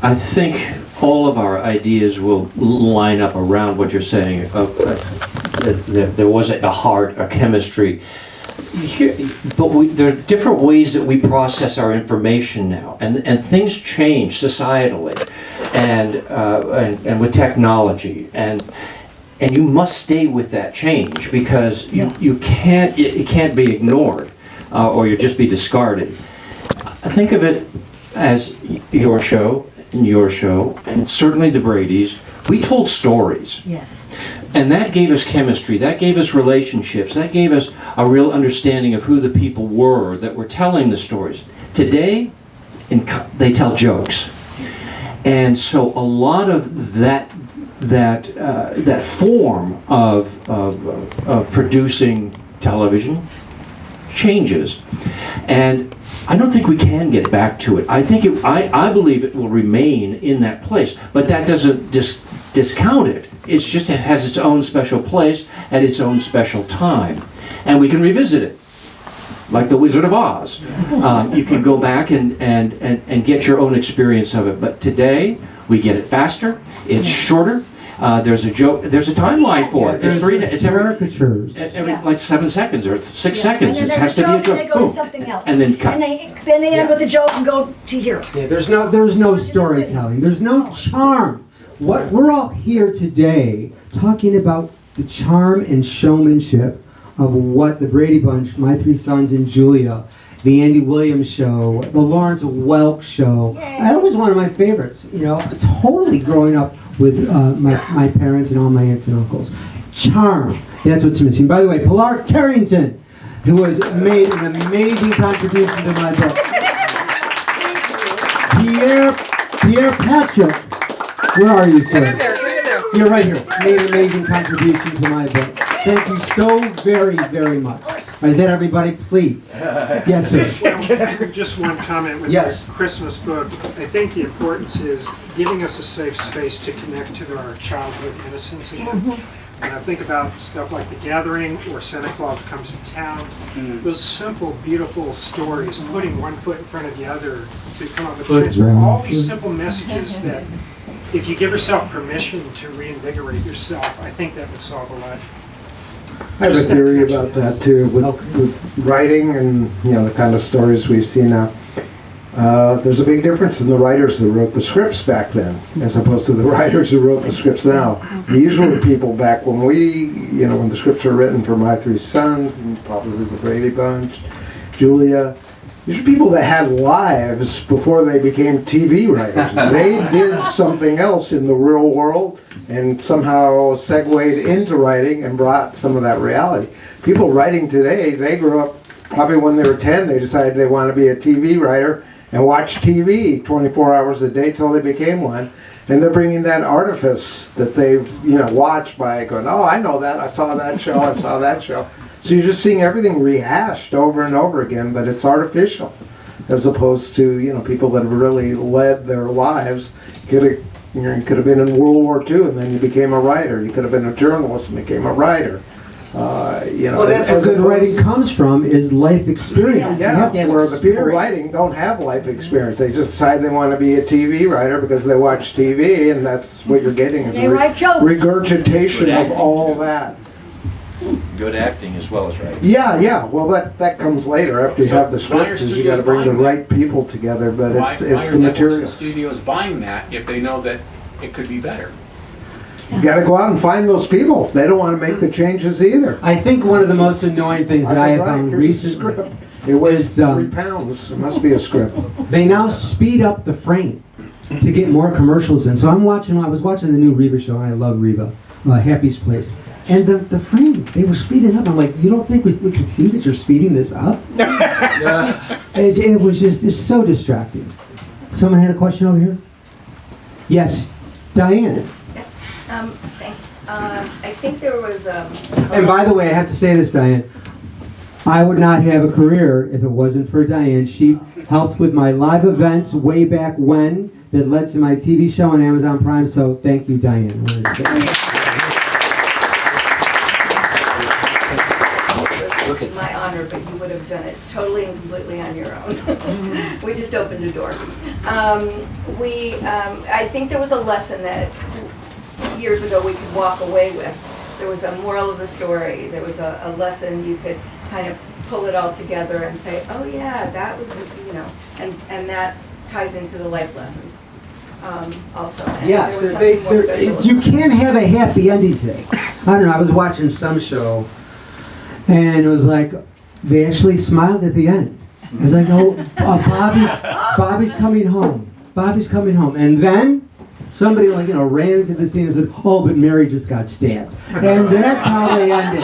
I think all of our ideas will line up around what you're saying. There was a heart, a chemistry. But there are different ways that we process our information now, and things change societally, and with technology, and you must stay with that change because it can't be ignored, or you'll just be discarded. Think of it as your show, and certainly the Brady's. We told stories. Yes. And that gave us chemistry, that gave us relationships, that gave us a real understanding of who the people were that were telling the stories. Today, they tell jokes. And so a lot of that form of producing television changes. And I don't think we can get back to it. I believe it will remain in that place, but that doesn't discount it. It's just it has its own special place at its own special time, and we can revisit it, like the Wizard of Oz. You can go back and get your own experience of it. But today we get it faster. It's shorter. There's a joke. There's a timeline for it. It's caricatures. Every like 7 seconds or 6 seconds. And It then has there's to a be a joke, joke. and they go to Boom. something else. And then cut. And then they end with a joke and go to here. Yeah, there's no storytelling. There's no charm. What we're all here today talking about the charm and showmanship of what the Brady Bunch, My Three Sons and Julia, the Andy Williams Show, the Lawrence Welk Show. That was one of my favorites. You know, totally growing up with my parents and all my aunts and uncles. Charm. That's what's missing. By the way, Pilar Carrington, who has made an amazing contribution to my book. Pierre Patrick. Where are you, sir? You're right here. Made an amazing contribution to my book. Thank you so very, very much. Is that everybody? Please. Yes, sir. Just one comment with Yes. the Christmas book. I think the importance is giving us a safe space to connect to our childhood innocence again. When I think about stuff like The Gathering or Santa Claus Comes to Town, those simple, beautiful stories, putting one foot in front of the other to come up with transfer all these simple messages that if you give yourself permission to reinvigorate yourself, I think that would solve a lot. I have a theory about that too, with writing and the kind of stories we see now. There's a big difference in the writers that wrote the scripts back then, as opposed to the writers who wrote the scripts now. These were people back when when the scripts were written for My Three Sons, and probably the Brady Bunch, Julia. These are people that had lives before they became TV writers. They did something else in the real world and somehow segued into writing and brought some of that reality. People writing today, they grew up probably when they were 10, they decided they want to be a TV writer and watch TV 24 hours a day till they became one. And they're bringing that artifice that they've watched by going, oh, I know that, I saw that show, I saw that show. So you're just seeing everything rehashed over and over again, but it's artificial, as opposed to people that have really led their lives. You could have been in World War II and then you became a writer. You could have been a journalist and became a writer. Well, that's where good writing comes from, is life experience. Yeah, where the people writing don't have life experience. They just decide they want to be a TV writer because they watch TV, and that's what you're getting is They write jokes. regurgitation of all that. Good acting as well as writing. Yeah. Well, that comes later after you have the script. Is you got to bring the right people together, but it's the material. The studio's buying that if they know that it could be better. You got to go out and find those people. They don't want to make the changes either. I think one of the most annoying things that I have found recently, it was 3 pounds. It must be a script. They now speed up the frame to get more commercials in. So I was watching the new Reba show, and I love Reba, Happy's Place. And the frame, they were speeding up. I'm like, you don't think we can see that you're speeding this up? It was just so distracting. Someone had a question over here? Yes, Diane. Yes, thanks. I think there was And by the way, I have to say this, Diane. I would not have a career if it wasn't for Diane. She helped with my live events way back when that led to my TV show on Amazon Prime. So thank you, Diane. my honor, but you would have done it totally and completely on your own. We just opened a door. I think there was a lesson that years ago we could walk away with. There was a moral of the story. There was a lesson you could kind of pull it all together and say, oh yeah, that was, and that ties into the life lessons also. And Yes, there was something more special you can't have a happy ending today. I don't know, I was watching some show, and it was like, they actually smiled at the end. It was like, Bobby's coming home. Bobby's coming home. And then, somebody ran into the scene and said, "Oh, but Mary just got stabbed," and that's how they ended.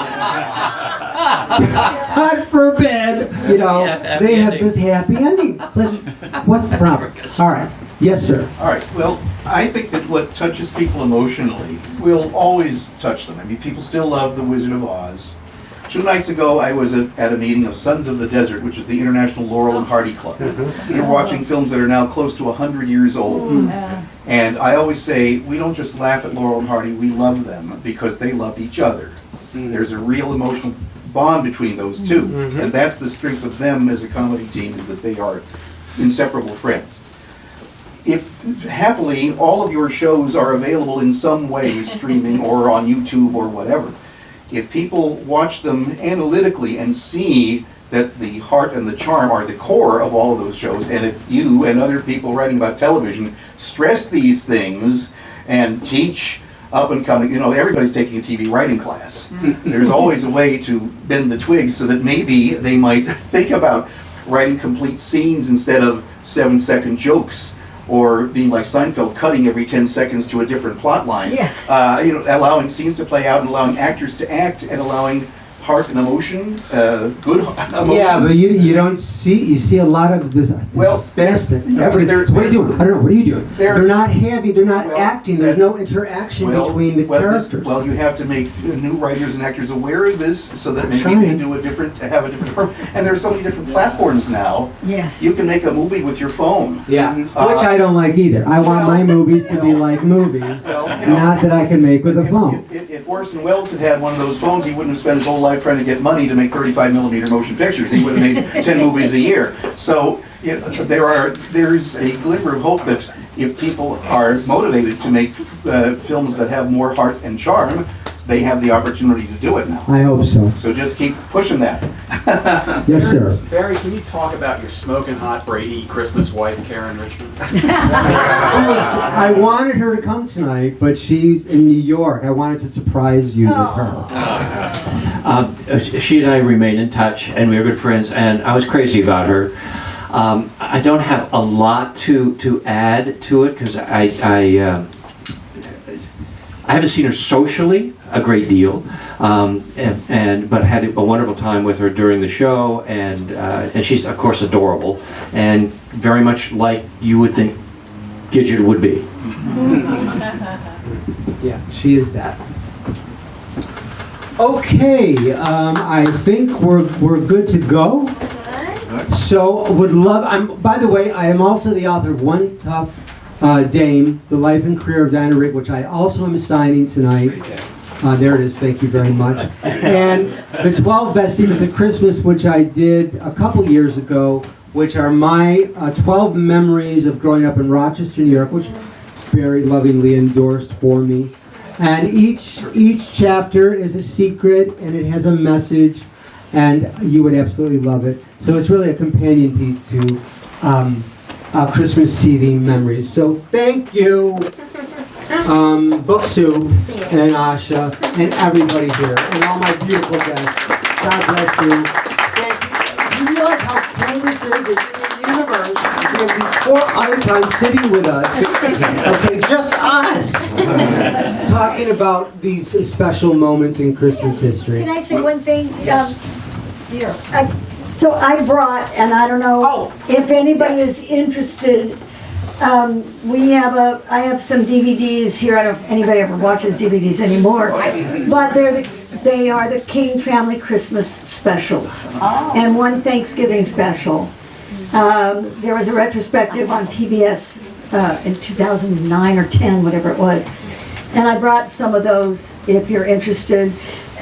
God forbid, they have this happy ending. So what's the problem? All right. Yes, sir. All right, well, I think that what touches people emotionally will always touch them. I mean, people still love The Wizard of Oz. 2 nights ago, I was at a meeting of Sons of the Desert, which is the International Laurel and Hardy Club. They're watching films that are now close to 100 years old. And I always say, we don't just laugh at Laurel and Hardy, we love them because they loved each other. There's a real emotional bond between those two. And that's the strength of them as a comedy team, is that they are inseparable friends. If happily all of your shows are available in some way, streaming or on YouTube or whatever, if people watch them analytically and see that the heart and the charm are the core of all of those shows, and if you and other people writing about television stress these things and teach up and coming, everybody's taking a TV writing class. There's always a way to bend the twig so that maybe they might think about writing complete scenes instead of 7-second jokes, or being like Seinfeld, cutting every 10 seconds to a different plot line. Yes. Allowing scenes to play out and allowing actors to act and allowing heart and emotion, good emotion. Yeah, but you don't see, you see a lot of this spastic. What are you doing? I don't know, what are you doing? They're not acting, there's no interaction between the characters. Well, you have to make new writers and actors aware of this so that maybe they have a different approach. And there's so many different platforms now. Yes. You can make a movie with your phone. Yeah, which I don't like either. I want my movies to be like movies, not that I can make with a phone. If Orson Welles had one of those phones, he wouldn't have spent his whole life trying to get money to make 35mm motion pictures. He would have made 10 movies a year. So there's a glimmer of hope that if people are motivated to make films that have more heart and charm, they have the opportunity to do it now. I hope so. So just keep pushing that. Yes, sir. Barry, can you talk about your smoking hot Brady Christmas wife, Karen Richmond? I wanted her to come tonight, but she's in New York. I wanted to surprise you with her. She and I remain in touch, and we are good friends, and I was crazy about her. I don't have a lot to add to it, because I haven't seen her socially a great deal, but had a wonderful time with her during the show, and she's of course adorable, and very much like you would think Gidget would be. Yeah, she is that. Okay, I think we're good to go. So would love. By the way, I am also the author of One Tough Dame: The Life and Career of Dinah Rigg, which I also am signing tonight. There it is. Thank you very much. And the 12 Best Secrets of Christmas, which I did a couple years ago, which are my 12 memories of growing up in Rochester, New York, which Barry lovingly endorsed for me. And each chapter is a secret, and it has a message, and you would absolutely love it. So it's really a companion piece to Christmas TV memories. So thank you, Book Soup and Asha and everybody here, and all my beautiful guests. God bless you. And you realize how cool this is in the universe? We have these 4 icons sitting with us, okay, just us, talking about these special moments in Christmas history. Can I say one thing? Yes. Here. So I brought, and I don't know if anybody is interested, I have some DVDs here. I don't know if anybody ever watches DVDs anymore, but they are the King Family Christmas specials, and one Thanksgiving special. There was a retrospective on PBS in 2009 or 10, whatever it was, and I brought some of those if you're interested.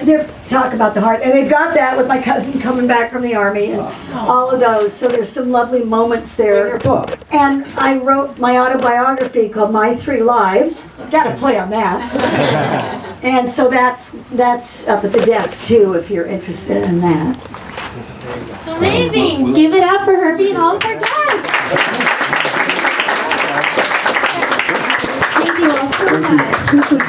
They talk about the heart, and they've got that with my cousin coming back from the army and all of those. So there's some lovely moments there. In your book. And I wrote my autobiography called My 3 Lives. Got to play on that. And so that's up at the desk too, if you're interested in that. Amazing! Give it up for Herbie and all of our guests. Thank you all so much. This was